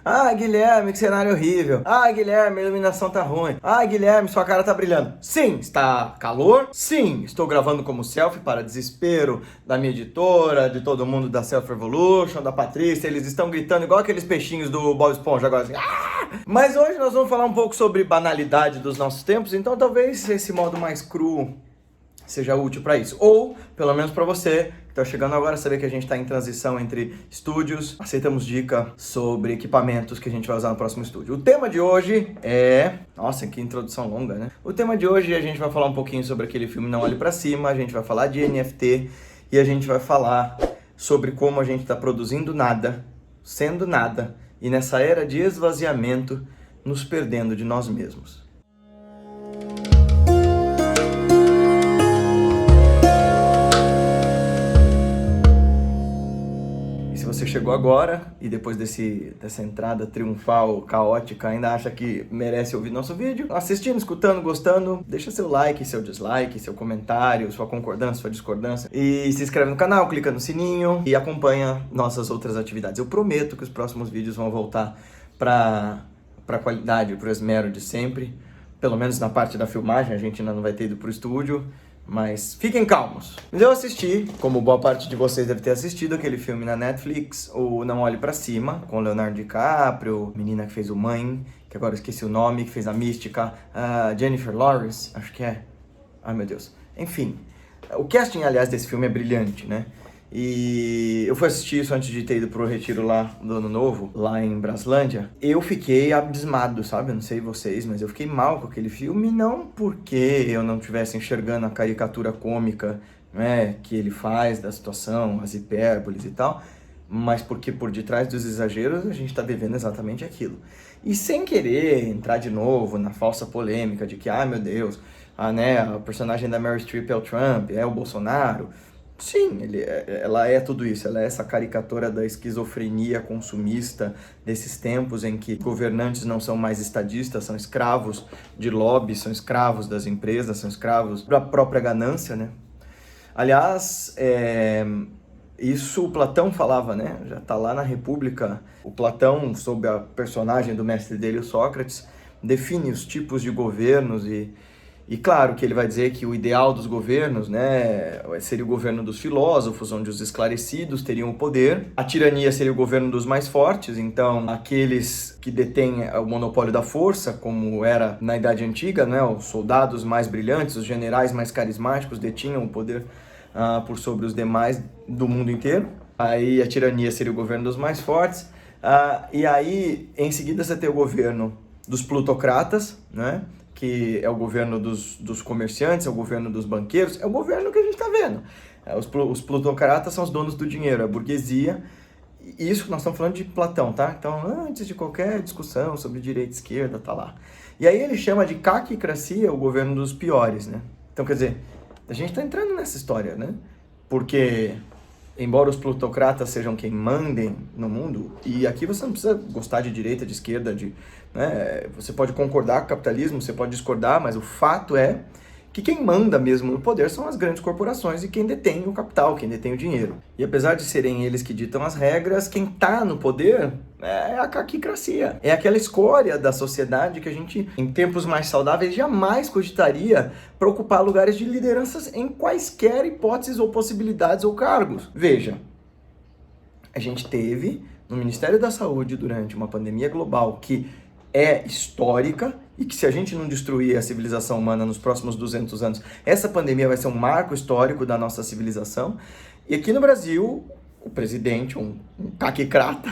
Ah, Guilherme, que cenário horrível. Ah, Guilherme, a iluminação tá ruim. Ah, Guilherme, sua cara tá brilhando. Sim, está calor. Sim, estou gravando como selfie para desespero da minha editora, de todo mundo da Self Revolution, da Patrícia. Eles estão gritando igual aqueles peixinhos do Bob Esponja agora assim. Ah! Mas hoje nós vamos falar um pouco sobre banalidade dos nossos tempos, então talvez esse modo mais cru seja útil para isso. Ou, pelo menos para você que está chegando agora, saber que a gente está em transição entre estúdios. Aceitamos dica sobre equipamentos que a gente vai usar no próximo estúdio. O tema de hoje é... Nossa, que introdução longa, né? O tema de hoje a gente vai falar um pouquinho sobre aquele filme Não Olhe Para Cima, a gente vai falar de NFT e a gente vai falar sobre como a gente está produzindo nada, sendo nada, e nessa era de esvaziamento, nos perdendo de nós mesmos. Você chegou agora e depois dessa entrada triunfal, caótica, ainda acha que merece ouvir nosso vídeo, assistindo, escutando, gostando, deixa seu like, seu dislike, seu comentário, sua concordância, sua discordância e se inscreve no canal, clica no sininho e acompanha nossas outras atividades. Eu prometo que os próximos vídeos vão voltar para a qualidade, para o esmero de sempre, pelo menos na parte da filmagem, a gente ainda não vai ter ido para o estúdio. Mas fiquem calmos. Eu assisti, como boa parte de vocês deve ter assistido, aquele filme na Netflix, o Não Olhe Pra Cima, com Leonardo DiCaprio, a menina que fez o Mãe, que agora eu esqueci o nome, que fez a Mística, a Jennifer Lawrence, acho que é. Ai, meu Deus. Enfim, o casting, aliás, desse filme é brilhante, né? E eu fui assistir isso antes de ter ido pro retiro lá do Ano Novo, lá em Braslândia. Eu fiquei abismado, sabe? Eu não sei vocês, mas eu fiquei mal com aquele filme, não porque eu não estivesse enxergando a caricatura cômica, né, que ele faz da situação, as hipérboles e tal, mas porque por detrás dos exageros a gente tá vivendo exatamente aquilo. E sem querer entrar de novo na falsa polêmica de que, meu Deus, a personagem da Meryl Streep é o Trump, é o Bolsonaro. Sim, ela é tudo isso, ela é essa caricatura da esquizofrenia consumista desses tempos em que governantes não são mais estadistas, são escravos de lobby, são escravos das empresas, são escravos da própria ganância, né? Aliás, isso o Platão falava, né? Já tá lá na República. O Platão, sob a personagem do mestre dele, o Sócrates, define os tipos de governos e claro que ele vai dizer que o ideal dos governos, né, seria o governo dos filósofos, onde os esclarecidos teriam o poder. A tirania seria o governo dos mais fortes, então aqueles que detêm o monopólio da força, como era na Idade Antiga, né, os soldados mais brilhantes, os generais mais carismáticos detinham o poder por sobre os demais do mundo inteiro. Aí a tirania seria o governo dos mais fortes. E aí, em seguida, você tem o governo dos plutocratas, né? Que é o governo dos comerciantes, é o governo dos banqueiros, é o governo que a gente está vendo. Os plutocratas são os donos do dinheiro, a burguesia. E isso nós estamos falando de Platão, tá? Então, antes de qualquer discussão sobre direita e esquerda, tá lá. E aí ele chama de caquicracia o governo dos piores, né? Então, quer dizer, a gente está entrando nessa história, né? Porque, embora os plutocratas sejam quem mandem no mundo, e aqui você não precisa gostar de direita, de esquerda, né? Você pode concordar com o capitalismo, você pode discordar, mas o fato é que quem manda mesmo no poder são as grandes corporações e quem detém o capital, quem detém o dinheiro. E apesar de serem eles que ditam as regras, quem está no poder é a caquicracia. É aquela escória da sociedade que a gente, em tempos mais saudáveis, jamais cogitaria para ocupar lugares de lideranças em quaisquer hipóteses ou possibilidades ou cargos. Veja, a gente teve no Ministério da Saúde durante uma pandemia global que é histórica e que se a gente não destruir a civilização humana nos próximos 200 anos, essa pandemia vai ser um marco histórico da nossa civilização. E aqui no Brasil, o presidente, um caquicrata,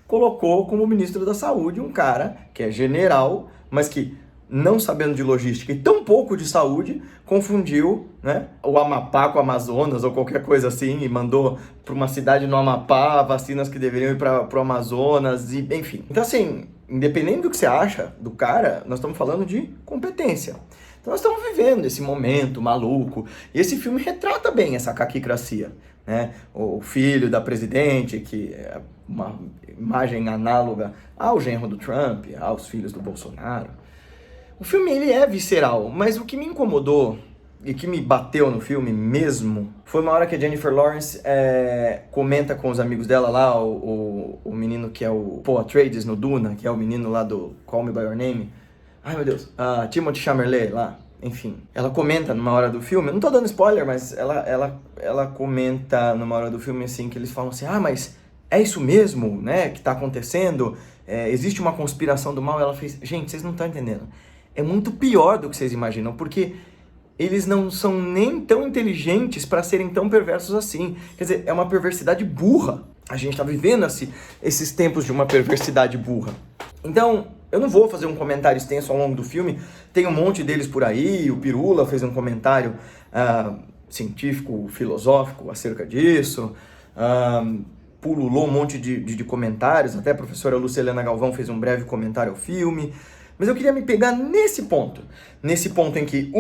colocou como ministro da Saúde um cara que é general, mas que, não sabendo de logística e tão pouco de saúde, confundiu, né, o Amapá com o Amazonas ou qualquer coisa assim e mandou para uma cidade no Amapá vacinas que deveriam ir para o Amazonas, e enfim. Então assim, independente do que você acha do cara, nós estamos falando de competência. Então nós estamos vivendo esse momento maluco e esse filme retrata bem essa caquicracia, né? O filho da presidente, que é uma imagem análoga ao genro do Trump, aos filhos do Bolsonaro. O filme ele é visceral, mas o que me incomodou e que me bateu no filme mesmo foi uma hora que a Jennifer Lawrence comenta com os amigos dela lá, o menino que é o Paul Atreides no Duna, que é o menino lá do Call Me By Your Name. Ai, meu Deus. Timothée Chalamet lá. Enfim, ela comenta numa hora do filme, eu não tô dando spoiler, mas ela comenta numa hora do filme assim, que eles falam assim, mas é isso mesmo, né, que tá acontecendo? Existe uma conspiração do mal? Ela fez, gente, vocês não estão entendendo. É muito pior do que vocês imaginam, porque eles não são nem tão inteligentes para serem tão perversos assim. Quer dizer, é uma perversidade burra. A gente tá vivendo esses tempos de uma perversidade burra. Então, eu não vou fazer um comentário extenso ao longo do filme, tem um monte deles por aí, o Pirula fez um comentário científico, filosófico acerca disso, pululou um monte de comentários, até a professora Lucilena Galvão fez um breve comentário ao filme, mas eu queria me pegar nesse ponto em que,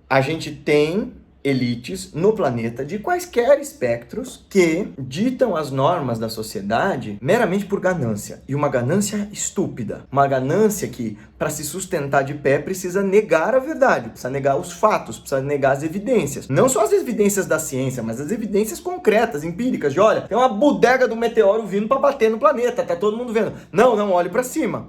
a gente tem elites no planeta de quaisquer espectros que ditam as normas da sociedade meramente por ganância. E uma ganância estúpida. Uma ganância que, para se sustentar de pé, precisa negar a verdade, precisa negar os fatos, precisa negar as evidências. Não só as evidências da ciência, mas as evidências concretas, empíricas, de olha, tem uma bodega do meteoro vindo para bater no planeta, tá todo mundo vendo. Não, olhe para cima.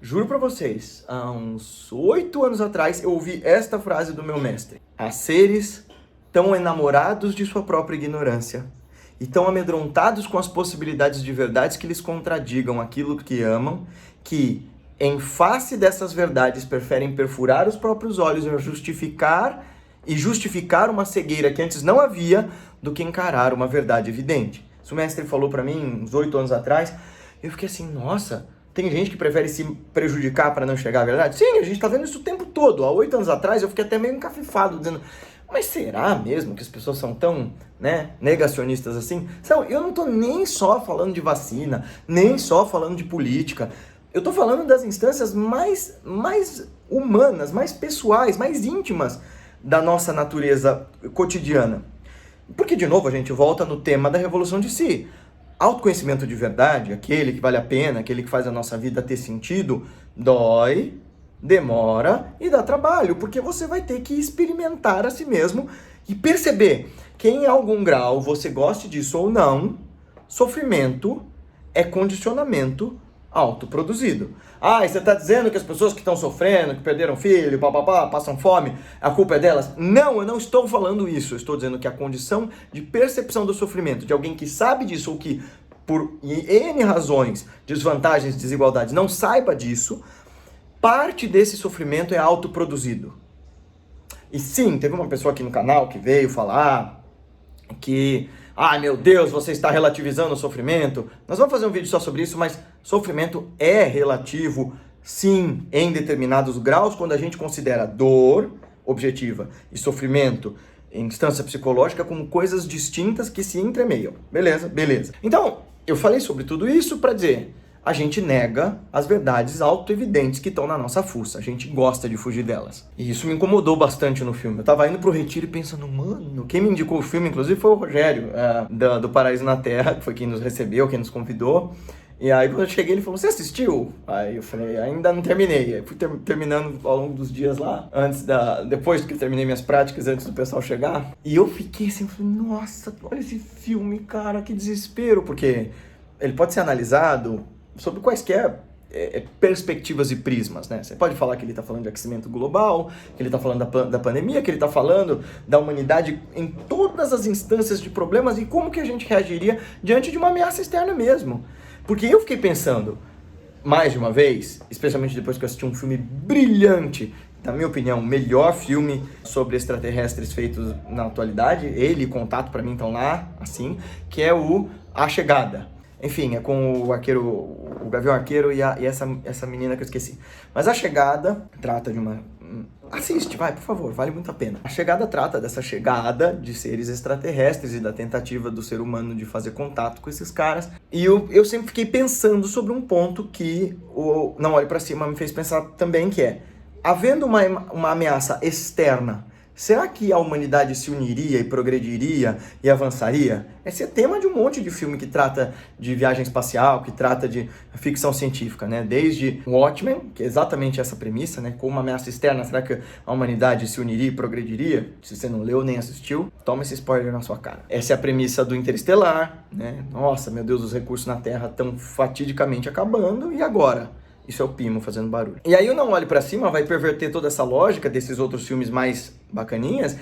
Juro pra vocês, há uns 8 anos atrás eu ouvi esta frase do meu mestre. Há seres tão enamorados de sua própria ignorância e tão amedrontados com as possibilidades de verdades que lhes contradigam aquilo que amam, que, em face dessas verdades, preferem perfurar os próprios olhos e justificar uma cegueira que antes não havia, do que encarar uma verdade evidente. Isso o mestre falou pra mim uns 8 anos atrás, eu fiquei assim, nossa... Tem gente que prefere se prejudicar para não chegar à verdade? Sim, a gente tá vendo isso o tempo todo. Há 8 anos atrás eu fiquei até meio encafifado, dizendo, mas será mesmo que as pessoas são tão, negacionistas assim? Eu não tô nem só falando de vacina, nem só falando de política. Eu tô falando das instâncias mais humanas, mais pessoais, mais íntimas da nossa natureza cotidiana. Porque, de novo, a gente volta no tema da revolução de si. Autoconhecimento de verdade, aquele que vale a pena, aquele que faz a nossa vida ter sentido, dói, demora e dá trabalho, porque você vai ter que experimentar a si mesmo e perceber que em algum grau, você goste disso ou não, sofrimento é condicionamento autoproduzido. E você está dizendo que as pessoas que estão sofrendo, que perderam filho, passam fome, a culpa é delas? Não, eu não estou falando isso. Eu estou dizendo que a condição de percepção do sofrimento de alguém que sabe disso ou que, por N razões, desvantagens, desigualdades, não saiba disso, parte desse sofrimento é autoproduzido. E sim, teve uma pessoa aqui no canal que veio falar que... meu Deus, você está relativizando o sofrimento. Nós vamos fazer um vídeo só sobre isso, mas sofrimento é relativo, sim, em determinados graus, quando a gente considera dor objetiva e sofrimento em instância psicológica como coisas distintas que se entremeiam. Beleza? Então, eu falei sobre tudo isso para dizer, a gente nega as verdades autoevidentes que estão na nossa fuça. A gente gosta de fugir delas. E isso me incomodou bastante no filme. Eu tava indo pro retiro e pensando, mano, quem me indicou o filme, inclusive, foi o Rogério, do Paraíso na Terra, que foi quem nos recebeu, quem nos convidou. E aí, quando eu cheguei, ele falou, você assistiu? Aí eu falei, ainda não terminei. Aí fui terminando ao longo dos dias lá, depois que eu terminei minhas práticas, antes do pessoal chegar. E eu fiquei assim, falei, nossa, olha esse filme, cara, que desespero. Porque ele pode ser analisado sobre quaisquer perspectivas e prismas, né? Você pode falar que ele está falando de aquecimento global, que ele está falando da pandemia, que ele está falando da humanidade em todas as instâncias de problemas e como que a gente reagiria diante de uma ameaça externa mesmo. Porque eu fiquei pensando, mais de uma vez, especialmente depois que eu assisti um filme brilhante, na minha opinião, o melhor filme sobre extraterrestres feitos na atualidade, ele e Contato para mim estão lá, assim, que é o A Chegada. Enfim, é com o Gavião Arqueiro e essa menina que eu esqueci. Mas A Chegada trata de uma... Assiste, vai, por favor, vale muito a pena. A Chegada trata dessa chegada de seres extraterrestres e da tentativa do ser humano de fazer contato com esses caras. E eu sempre fiquei pensando sobre um ponto que o Não Olhe Pra Cima me fez pensar também, que é, havendo uma ameaça externa Será que a humanidade se uniria e progrediria e avançaria? Esse é tema de um monte de filme que trata de viagem espacial, que trata de ficção científica, né? Desde Watchmen, que é exatamente essa premissa, né? Com uma ameaça externa, será que a humanidade se uniria e progrediria? Se você não leu nem assistiu, toma esse spoiler na sua cara. Essa é a premissa do Interestelar, né? Nossa, meu Deus, os recursos na Terra estão fatidicamente acabando, e agora? Isso é o Pimo fazendo barulho. E aí o Não Olhe Pra Cima vai perverter toda essa lógica desses outros filmes mais bacaninhas,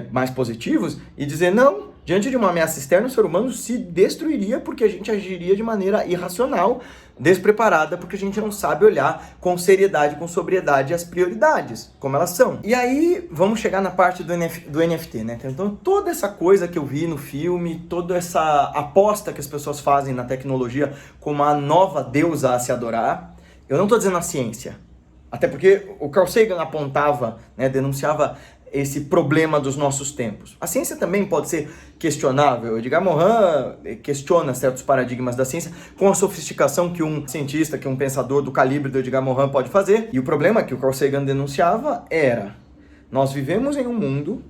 mais positivos, e dizer, não, diante de uma ameaça externa, o ser humano se destruiria porque a gente agiria de maneira irracional, despreparada, porque a gente não sabe olhar com seriedade, com sobriedade as prioridades, como elas são. E aí, vamos chegar na parte do NFT, né? Então, toda essa coisa que eu vi no filme, toda essa aposta que as pessoas fazem na tecnologia como a nova deusa a se adorar, eu não estou dizendo a ciência, até porque o Carl Sagan apontava, né, denunciava esse problema dos nossos tempos. A ciência também pode ser questionável. Edgar Morin questiona certos paradigmas da ciência com a sofisticação que um cientista, que um pensador do calibre do Edgar Morin pode fazer. E o problema que o Carl Sagan denunciava era: nós vivemos em um mundo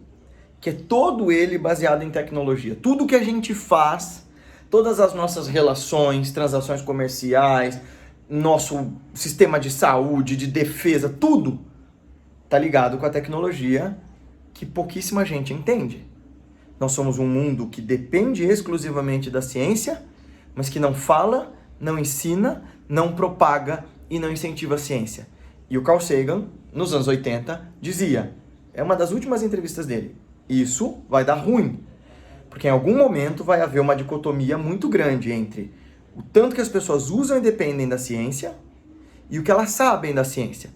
que é todo ele baseado em tecnologia. Tudo que a gente faz, todas as nossas relações, transações comerciais, nosso sistema de saúde, de defesa, tudo tá ligado com a tecnologia que pouquíssima gente entende. Nós somos um mundo que depende exclusivamente da ciência, mas que não fala, não ensina, não propaga e não incentiva a ciência. E o Carl Sagan, nos anos 80, dizia, é uma das últimas entrevistas dele, isso vai dar ruim, porque em algum momento vai haver uma dicotomia muito grande entre o tanto que as pessoas usam e dependem da ciência e o que elas sabem da ciência.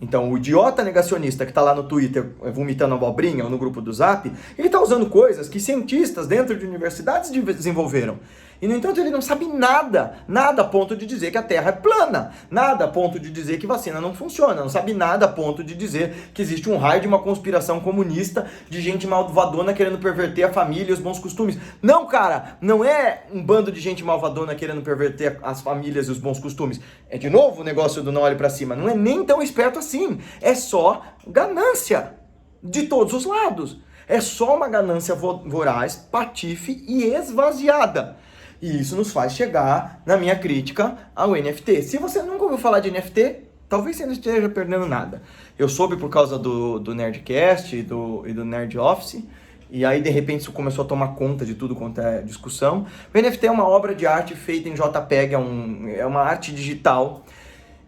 Então, o idiota negacionista que está lá no Twitter vomitando abobrinha ou no grupo do Zap, ele está usando coisas que cientistas dentro de universidades desenvolveram. E, no entanto, ele não sabe nada a ponto de dizer que a Terra é plana, nada a ponto de dizer que vacina não funciona, não sabe nada a ponto de dizer que existe um raio de uma conspiração comunista de gente malvadona querendo perverter a família e os bons costumes. Não, cara, não é um bando de gente malvadona querendo perverter as famílias e os bons costumes. É, de novo, o negócio do Não Olhe Pra Cima, não é nem tão esperto assim, é só ganância de todos os lados. É só uma ganância voraz, patife e esvaziada. E isso nos faz chegar na minha crítica ao NFT. Se você nunca ouviu falar de NFT, talvez você não esteja perdendo nada. Eu soube por causa do Nerdcast e do Nerd Office, e aí de repente isso começou a tomar conta de tudo quanto é discussão. O NFT é uma obra de arte feita em JPEG, é uma arte digital,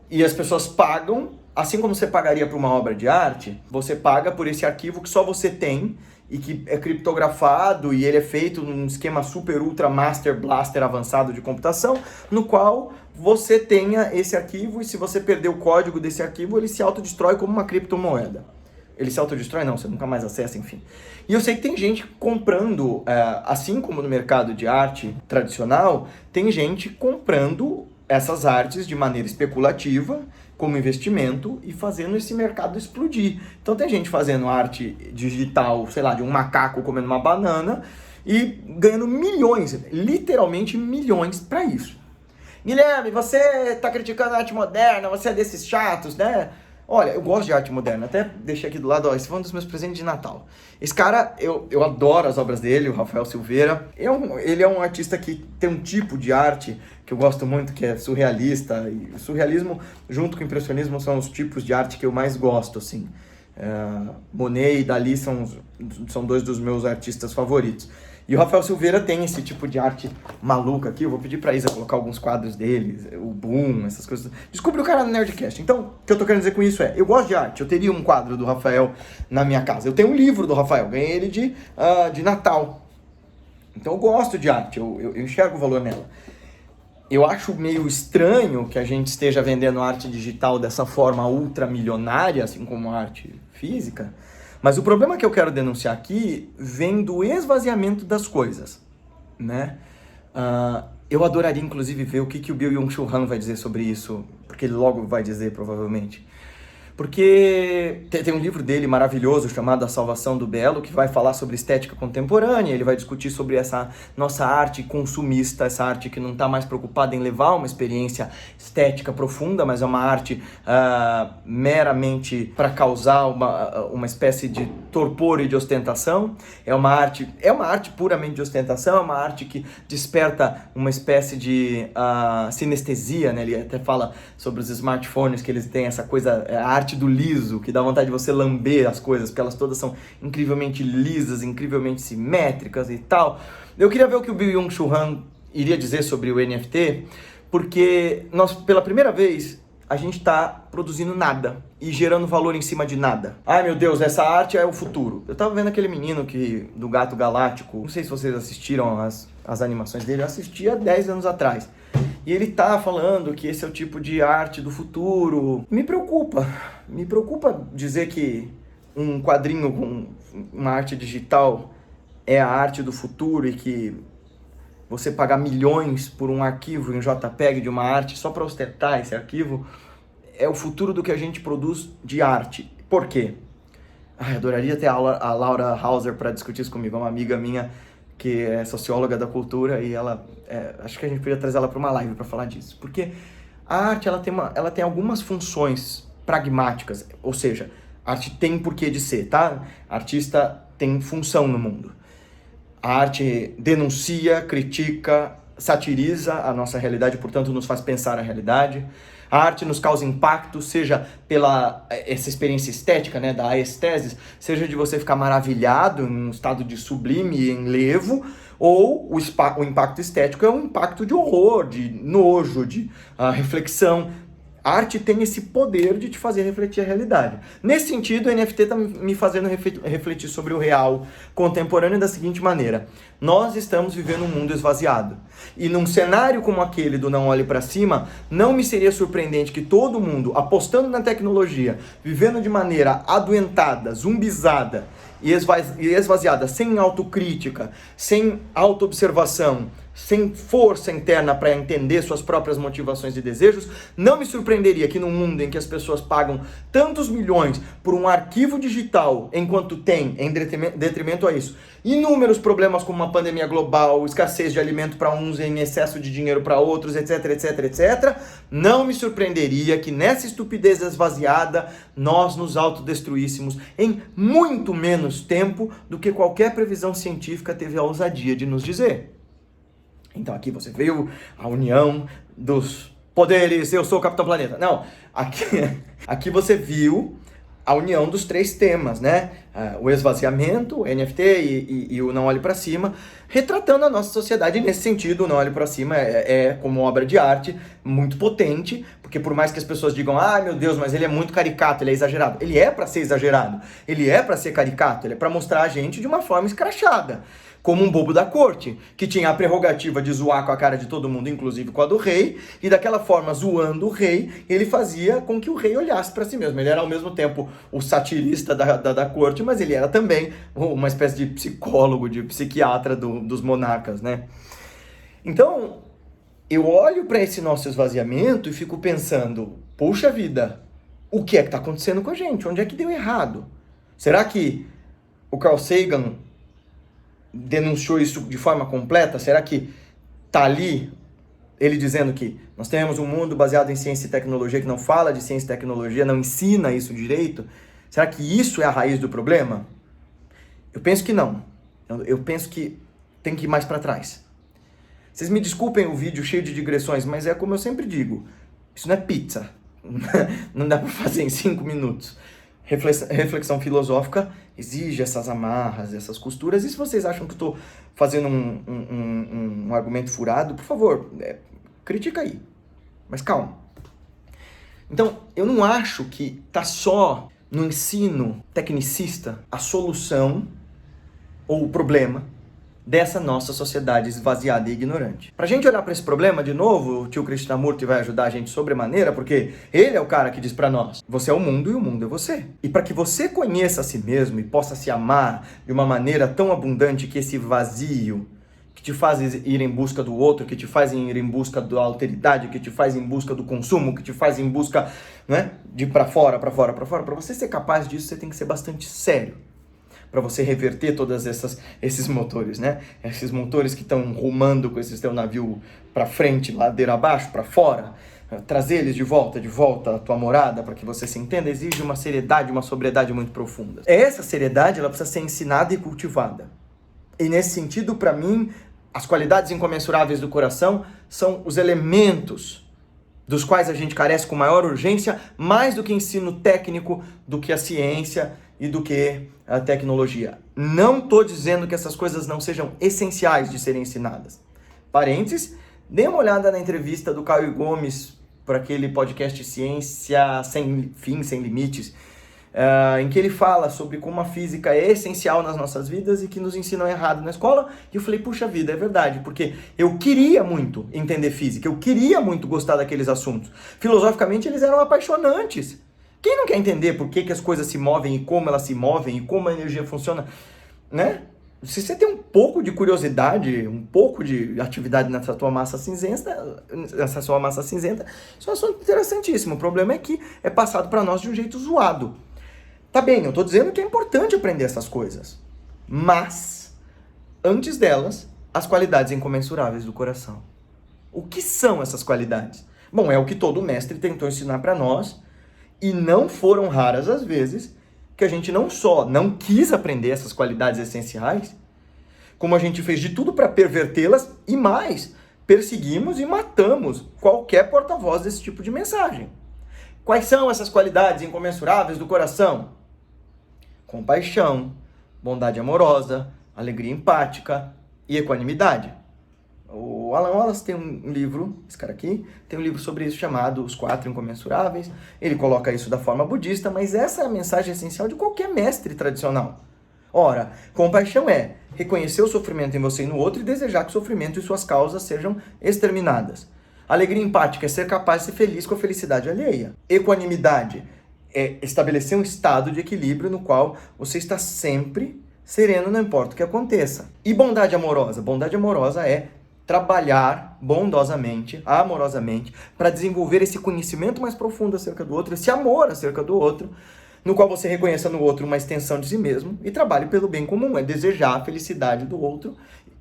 e as pessoas pagam, assim como você pagaria por uma obra de arte, você paga por esse arquivo que só você tem, e que é criptografado, e ele é feito num esquema super ultra master blaster avançado de computação, no qual você tenha esse arquivo, e se você perder o código desse arquivo, ele se autodestrói como uma criptomoeda. Ele se autodestrói? Não, você nunca mais acessa, enfim. E eu sei que tem gente comprando, assim como no mercado de arte tradicional, tem gente comprando essas artes de maneira especulativa, como investimento, e fazendo esse mercado explodir. Então tem gente fazendo arte digital, sei lá, de um macaco comendo uma banana e ganhando milhões, literalmente milhões para isso. Guilherme, você está criticando a arte moderna, você é desses chatos, né? Olha, eu gosto de arte moderna, até deixei aqui do lado, ó, esse foi um dos meus presentes de Natal. Esse cara, eu adoro as obras dele, o Rafael Silveira. Ele é um artista que tem um tipo de arte que eu gosto muito, que é surrealista. E o surrealismo, junto com o impressionismo, são os tipos de arte que eu mais gosto, assim. Monet e Dalí são dois dos meus artistas favoritos. E o Rafael Silveira tem esse tipo de arte maluca aqui. Eu vou pedir pra Isa colocar alguns quadros dele, o Boom, essas coisas. Descobri o cara no Nerdcast. Então, o que eu tô querendo dizer com isso é, eu gosto de arte. Eu teria um quadro do Rafael na minha casa. Eu tenho um livro do Rafael, ganhei ele de Natal. Então eu gosto de arte, eu enxergo o valor nela. Eu acho meio estranho que a gente esteja vendendo arte digital dessa forma ultramilionária, assim como a arte física. Mas o problema que eu quero denunciar aqui vem do esvaziamento das coisas, né? Eu adoraria, inclusive, ver o que o Byung-Chul Han vai dizer sobre isso, porque ele logo vai dizer, provavelmente. Porque tem um livro dele maravilhoso chamado A Salvação do Belo, que vai falar sobre estética contemporânea, ele vai discutir sobre essa nossa arte consumista, essa arte que não está mais preocupada em levar uma experiência estética profunda, mas é uma arte meramente para causar uma espécie de torpor e de ostentação. É uma arte puramente de ostentação, é uma arte que desperta uma espécie de sinestesia, né? Ele até fala sobre os smartphones, que eles têm essa coisa, a arte do liso, que dá vontade de você lamber as coisas, porque elas todas são incrivelmente lisas, incrivelmente simétricas e tal. Eu queria ver o que o Byung-Chul Han iria dizer sobre o NFT, porque nós, pela primeira vez, a gente está produzindo nada e gerando valor em cima de nada. Ai meu Deus, essa arte é o futuro. Eu tava vendo aquele menino do Gato Galáctico, não sei se vocês assistiram as animações dele, eu assisti há 10 anos atrás. E ele tá falando que esse é o tipo de arte do futuro. Me preocupa dizer que um quadrinho com uma arte digital é a arte do futuro e que você pagar milhões por um arquivo em JPEG de uma arte só para ostentar esse arquivo é o futuro do que a gente produz de arte. Por quê? Ai, adoraria ter a Laura Hauser para discutir isso comigo, uma amiga minha que é socióloga da cultura, e ela, acho que a gente podia trazer ela para uma live para falar disso, porque a arte ela tem algumas funções pragmáticas, ou seja, a arte tem porquê de ser, tá? Artista tem função no mundo. A arte denuncia, critica, satiriza a nossa realidade, portanto nos faz pensar a realidade. A arte nos causa impacto, seja pela essa experiência estética, né, da aesthesis, seja de você ficar maravilhado em um estado de sublime e enlevo, ou o impacto estético é um impacto de horror, de nojo, de reflexão. A arte tem esse poder de te fazer refletir a realidade. Nesse sentido, o NFT está me fazendo refletir sobre o real contemporâneo da seguinte maneira. Nós estamos vivendo um mundo esvaziado. E num cenário como aquele do Não Olhe Para Cima, não me seria surpreendente que todo mundo, apostando na tecnologia, vivendo de maneira adoentada, zumbizada e esvaziada, sem autocrítica, sem autoobservação, sem força interna para entender suas próprias motivações e desejos, não me surpreenderia que num mundo em que as pessoas pagam tantos milhões por um arquivo digital, enquanto tem, em detrimento a isso, inúmeros problemas como uma pandemia global, escassez de alimento para uns, em excesso de dinheiro para outros, etc, etc, etc, não me surpreenderia que nessa estupidez esvaziada nós nos autodestruíssemos em muito menos tempo do que qualquer previsão científica teve a ousadia de nos dizer. Então aqui você viu a união dos poderes, eu sou o Capitão Planeta. Não, aqui você viu a união dos três temas, né? O esvaziamento, o NFT e o Não Olhe Para Cima, retratando a nossa sociedade. E nesse sentido, o Não Olhe Para Cima é como obra de arte muito potente, porque por mais que as pessoas digam, meu Deus, mas ele é muito caricato, ele é exagerado. Ele é para ser exagerado, ele é para ser caricato, ele é para mostrar a gente de uma forma escrachada. Como um bobo da corte, que tinha a prerrogativa de zoar com a cara de todo mundo, inclusive com a do rei, e daquela forma, zoando o rei, ele fazia com que o rei olhasse para si mesmo. Ele era ao mesmo tempo o satirista da corte, mas ele era também uma espécie de psicólogo, de psiquiatra dos monarcas, né? Então, eu olho para esse nosso esvaziamento e fico pensando, puxa vida, o que é que está acontecendo com a gente? Onde é que deu errado? Será que o Carl Sagan denunciou isso de forma completa? Será que tá ali ele dizendo que nós temos um mundo baseado em ciência e tecnologia que não fala de ciência e tecnologia, não ensina isso direito? Será que isso é a raiz do problema? Eu penso que não. Eu penso que tem que ir mais para trás. Vocês me desculpem o vídeo cheio de digressões, mas é como eu sempre digo, isso não é pizza. Não dá para fazer em 5 minutos. Reflexão filosófica exige essas amarras, essas costuras. E se vocês acham que eu estou fazendo um argumento furado, por favor, critica aí. Mas calma. Então, eu não acho que tá só no ensino tecnicista a solução ou o problema dessa nossa sociedade esvaziada e ignorante. Pra gente olhar para esse problema, de novo, o tio Krishnamurti vai ajudar a gente sobremaneira, porque ele é o cara que diz pra nós, você é o mundo e o mundo é você. E para que você conheça a si mesmo e possa se amar de uma maneira tão abundante que esse vazio que te faz ir em busca do outro, que te faz ir em busca da alteridade, que te faz em busca do consumo, que te faz em busca, né, de para fora. Para você ser capaz disso, você tem que ser bastante sério. Para você reverter todos esses motores, né? Esses motores que estão rumando com esse teu navio para frente, ladeira abaixo, para fora. Trazer eles de volta à tua morada, para que você se entenda, exige uma seriedade, uma sobriedade muito profunda. Essa seriedade, ela precisa ser ensinada e cultivada. E nesse sentido, para mim, as qualidades incomensuráveis do coração são os elementos dos quais a gente carece com maior urgência, mais do que ensino técnico, do que a ciência e do que a tecnologia. Não estou dizendo que essas coisas não sejam essenciais de serem ensinadas. Parênteses, dê uma olhada na entrevista do Caio Gomes para aquele podcast Ciência Sem Fim, Sem Limites, em que ele fala sobre como a física é essencial nas nossas vidas e que nos ensinam errado na escola. E eu falei, puxa vida, é verdade, porque eu queria muito entender física, eu queria muito gostar daqueles assuntos. Filosoficamente, eles eram apaixonantes. Quem não quer entender por que as coisas se movem e como elas se movem e como a energia funciona, né? Se você tem um pouco de curiosidade, um pouco de atividade nessa sua massa cinzenta, isso é um assunto interessantíssimo. O problema é que é passado para nós de um jeito zoado. Tá bem, eu tô dizendo que é importante aprender essas coisas, mas antes delas, as qualidades incomensuráveis do coração. O que são essas qualidades? Bom, é o que todo mestre tentou ensinar para nós. E não foram raras as vezes que a gente não só não quis aprender essas qualidades essenciais, como a gente fez de tudo para pervertê-las e mais, perseguimos e matamos qualquer porta-voz desse tipo de mensagem. Quais são essas qualidades incomensuráveis do coração? Compaixão, bondade amorosa, alegria empática e equanimidade. O Alan Wallace tem um livro, esse cara aqui, tem um livro sobre isso chamado Os Quatro Incomensuráveis. Ele coloca isso da forma budista, mas essa é a mensagem essencial de qualquer mestre tradicional. Ora, compaixão é reconhecer o sofrimento em você e no outro e desejar que o sofrimento e suas causas sejam exterminadas. Alegria empática é ser capaz de ser feliz com a felicidade alheia. Equanimidade é estabelecer um estado de equilíbrio no qual você está sempre sereno, não importa o que aconteça. E bondade amorosa? Bondade amorosa é trabalhar bondosamente, amorosamente, para desenvolver esse conhecimento mais profundo acerca do outro, esse amor acerca do outro, no qual você reconheça no outro uma extensão de si mesmo e trabalhe pelo bem comum, é desejar a felicidade do outro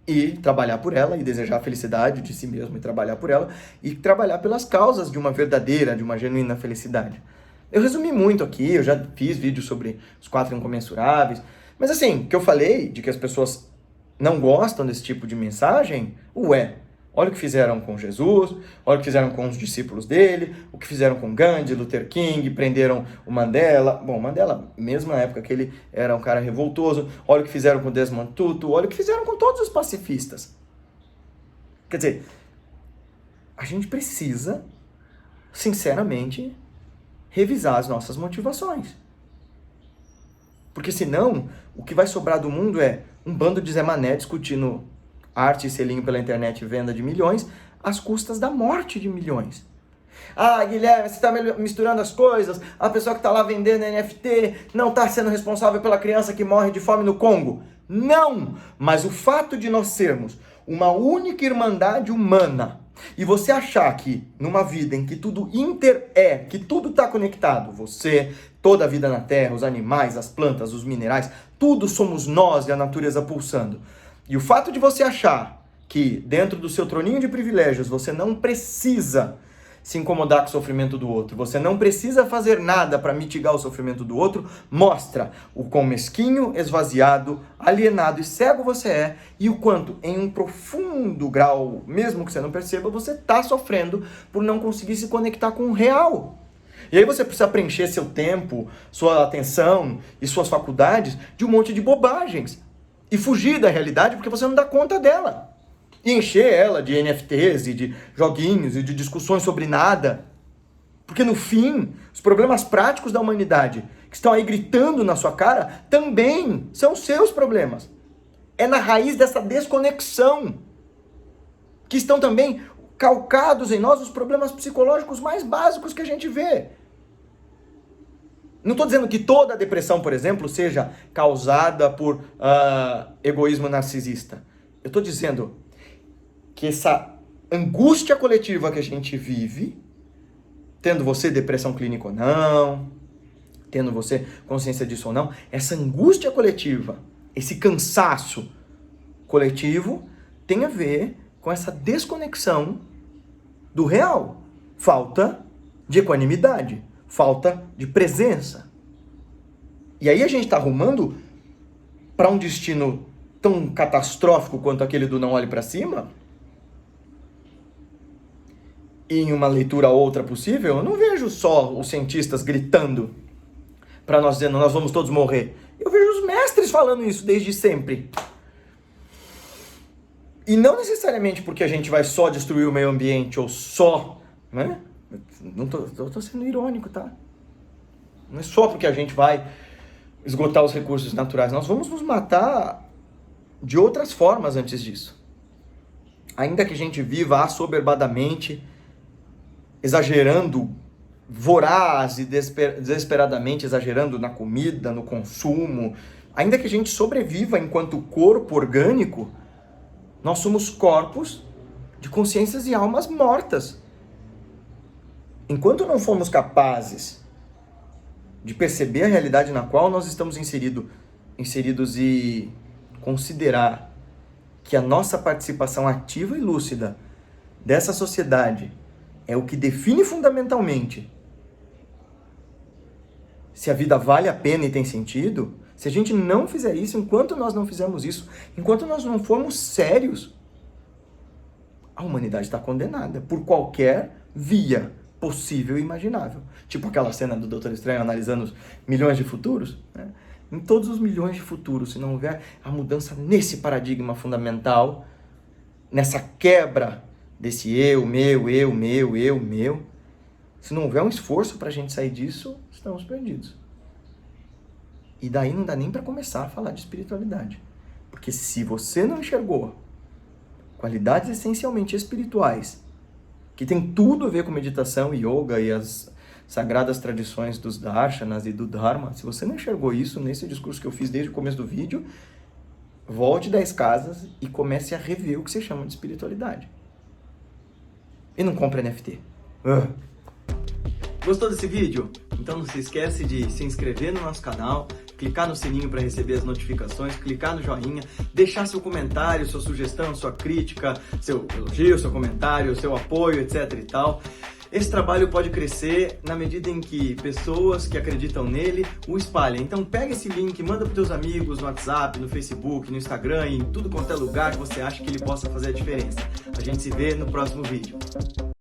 e trabalhar por ela, e desejar a felicidade de si mesmo e trabalhar por ela, e trabalhar pelas causas de uma verdadeira, de uma genuína felicidade. Eu resumi muito aqui, eu já fiz vídeos sobre os quatro incomensuráveis, mas assim, que eu falei de que as pessoas não gostam desse tipo de mensagem, olha o que fizeram com Jesus, olha o que fizeram com os discípulos dele, o que fizeram com Gandhi, Luther King, prenderam o Mandela. Bom, Mandela, mesmo na época que ele era um cara revoltoso, olha o que fizeram com Desmond Tutu, olha o que fizeram com todos os pacifistas. Quer dizer, a gente precisa, sinceramente, revisar as nossas motivações. Porque senão, o que vai sobrar do mundo é um bando de Zé Mané discutindo arte e selinho pela internet e venda de milhões às custas da morte de milhões. Ah, Guilherme, você está misturando as coisas, a pessoa que está lá vendendo NFT não está sendo responsável pela criança que morre de fome no Congo. Não! Mas o fato de nós sermos uma única irmandade humana e você achar que numa vida em que tudo que tudo está conectado, você, toda a vida na Terra, os animais, as plantas, os minerais, tudo somos nós e a natureza pulsando. E o fato de você achar que dentro do seu troninho de privilégios você não precisa se incomodar com o sofrimento do outro, você não precisa fazer nada para mitigar o sofrimento do outro, mostra o quão mesquinho, esvaziado, alienado e cego você é e o quanto, em um profundo grau, mesmo que você não perceba, você está sofrendo por não conseguir se conectar com o real. E aí você precisa preencher seu tempo, sua atenção e suas faculdades de um monte de bobagens e fugir da realidade porque você não dá conta dela. E encher ela de NFTs e de joguinhos e de discussões sobre nada. Porque no fim, os problemas práticos da humanidade que estão aí gritando na sua cara também são seus problemas. É na raiz dessa desconexão que estão também calcados em nós os problemas psicológicos mais básicos que a gente vê. Não estou dizendo que toda a depressão, por exemplo, seja causada por egoísmo narcisista. Eu estou dizendo que essa angústia coletiva que a gente vive, tendo você depressão clínica ou não, tendo você consciência disso ou não, essa angústia coletiva, esse cansaço coletivo tem a ver com essa desconexão do real. Falta de equanimidade, falta de presença. E aí a gente está arrumando para um destino tão catastrófico quanto aquele do não olhe para cima. E em uma leitura outra possível, eu não vejo só os cientistas gritando para nós dizendo nós vamos todos morrer. Eu vejo os mestres falando isso desde sempre. E não necessariamente porque a gente vai só destruir o meio ambiente ou só, né? Não tô sendo irônico, tá? Não é só porque a gente vai esgotar os recursos naturais. Nós vamos nos matar de outras formas antes disso. Ainda que a gente viva assoberbadamente, exagerando, voraz e desesperadamente exagerando na comida, no consumo, ainda que a gente sobreviva enquanto corpo orgânico, nós somos corpos de consciências e almas mortas. Enquanto não formos capazes de perceber a realidade na qual nós estamos inseridos e considerar que a nossa participação ativa e lúcida dessa sociedade é o que define fundamentalmente se a vida vale a pena e tem sentido, se a gente não fizer isso, enquanto nós não fizermos isso, enquanto nós não formos sérios, a humanidade está condenada por qualquer via possível e imaginável. Tipo aquela cena do Doutor Estranho analisando os milhões de futuros, né? Em todos os milhões de futuros, se não houver a mudança nesse paradigma fundamental, nessa quebra desse eu, meu, se não houver um esforço para a gente sair disso, estamos perdidos. E daí não dá nem para começar a falar de espiritualidade. Porque se você não enxergou qualidades essencialmente espirituais, que tem tudo a ver com meditação, yoga e as sagradas tradições dos darshanas e do dharma, se você não enxergou isso nesse discurso que eu fiz desde o começo do vídeo, volte 10 casas e comece a rever o que você chama de espiritualidade. E não compre NFT. Gostou desse vídeo? Então não se esquece de se inscrever no nosso canal, clicar no sininho para receber as notificações, clicar no joinha, deixar seu comentário, sua sugestão, sua crítica, seu elogio, seu comentário, seu apoio, etc e tal. Esse trabalho pode crescer na medida em que pessoas que acreditam nele o espalhem. Então pega esse link, manda para os teus amigos no WhatsApp, no Facebook, no Instagram, em tudo quanto é lugar que você acha que ele possa fazer a diferença. A gente se vê no próximo vídeo.